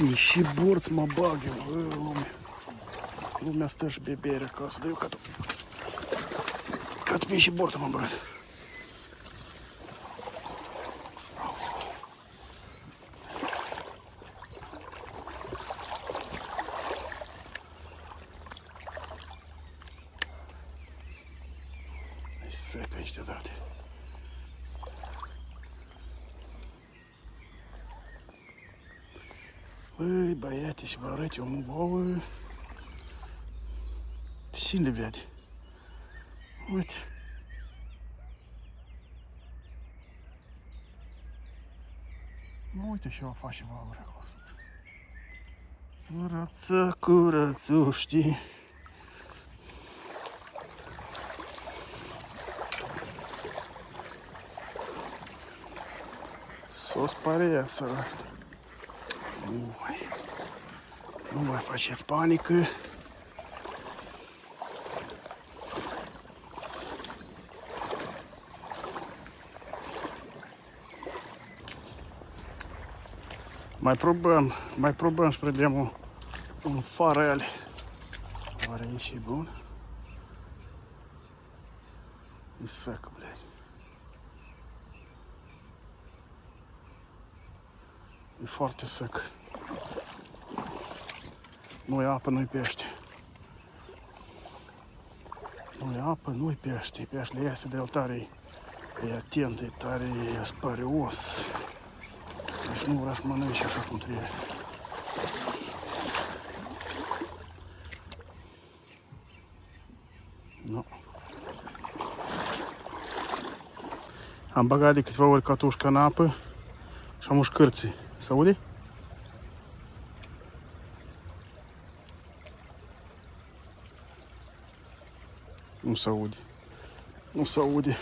Ніщеборд мабагів, lumea stă și bea bere acasă, dar eu ca tu ніщеборд, mă băgat. E sec aici deodată. Băi, băiate și vă arăt eu, bă, cine le vede? Uite. Uite și eu fac și valuri acolo. Curăță, curățu, știi? S-o sparea sărat. Nu mai faceți panică. Mai probăm și vedem un farel. Oare e și bun? E sec, blядь. E foarte sec. Nu-i apă, nu-i pește. Nu-i apă, nu-i pește. Peștele iese de el tare. E atent, e tare sparios. Deci nu vreau să mănânci așa cum trebuie. Nu. Am băgat de câteva ori catușca în apă și am ușcârții. Se aude? Nu se aude. Nu se aude.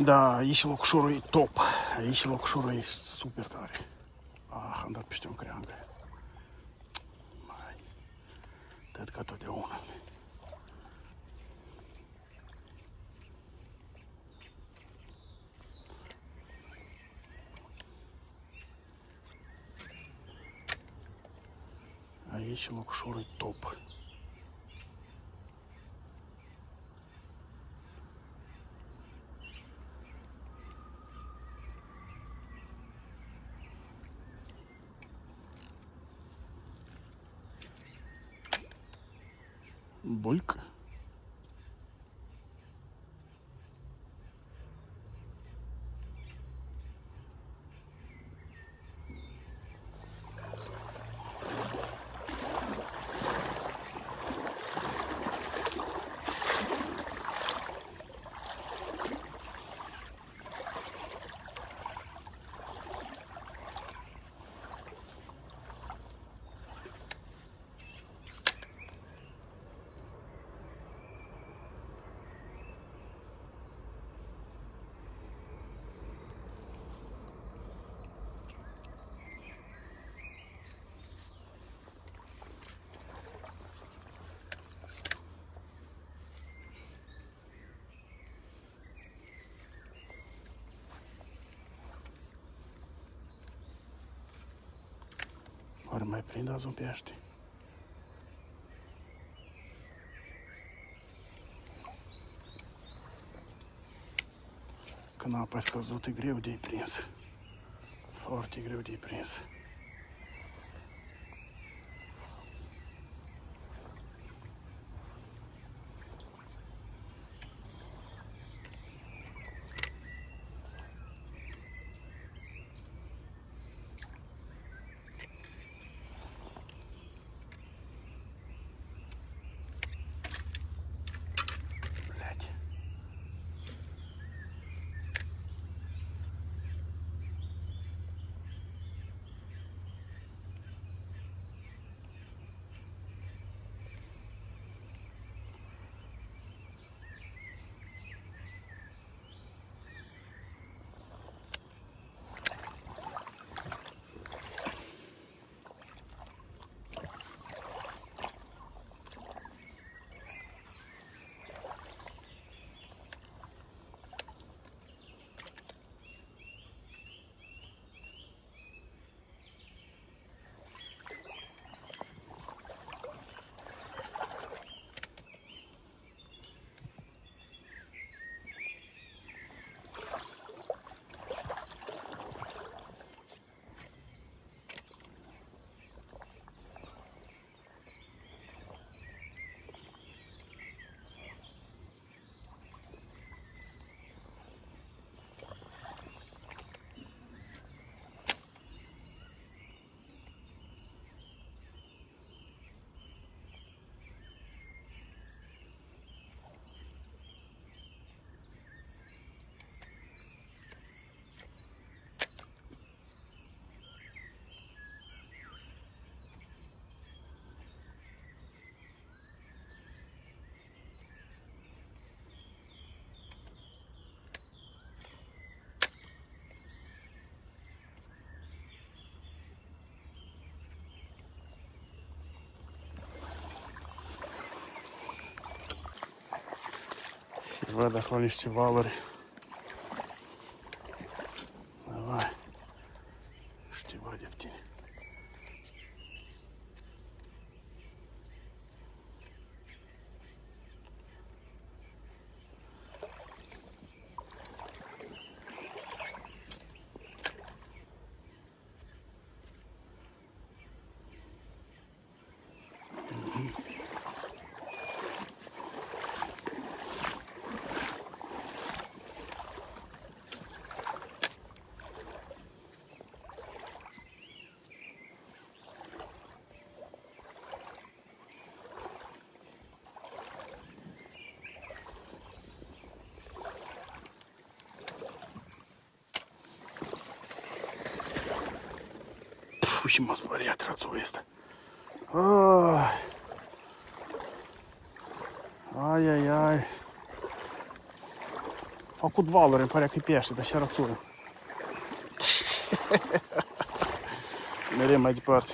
Da, aici locșorul e top. Aici locșorul e super tare. Ah, am dat peste un creangă. Mai. Tot ca totdeauna. Aici locșorul e top. Булька. Oare mai prind azi un pește? Când apa e scăzută, e greu de-i prins. Foarte greu de-i prins. И выдохлись валори. Давай. Штива, дептень. Pusimo svariat, co jest. Ай-яй-яй. Făcut valuri, îmi pare că-i pește, dar și rățură. Mereu mai departe.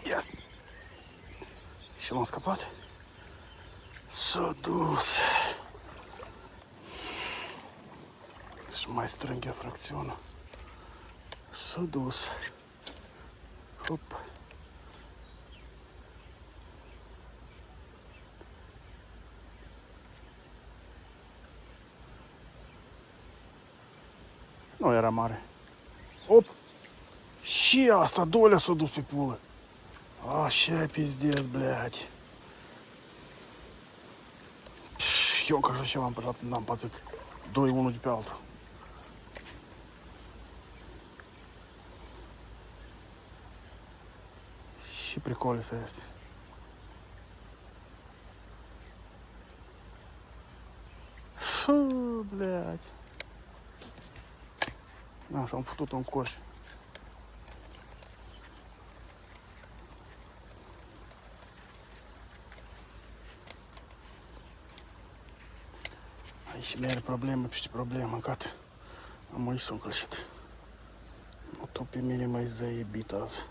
Есть. Еще он скопать. Судус. Майстринги фракциона. Судус. Хоп. Nu era mare. Оп! Și asta, doilea s-a dus pe pulă. Așa, pizdeț, blядь. Eu ca așa ceva n-am pățit. Doi, unul de pe altul. Și pricole să este. Blядь. Da, și am făcut-o în coș. Aici mi-are probleme peste probleme, gata. Am aici s-a încălșit. O tot pe mine mai zaibit azi.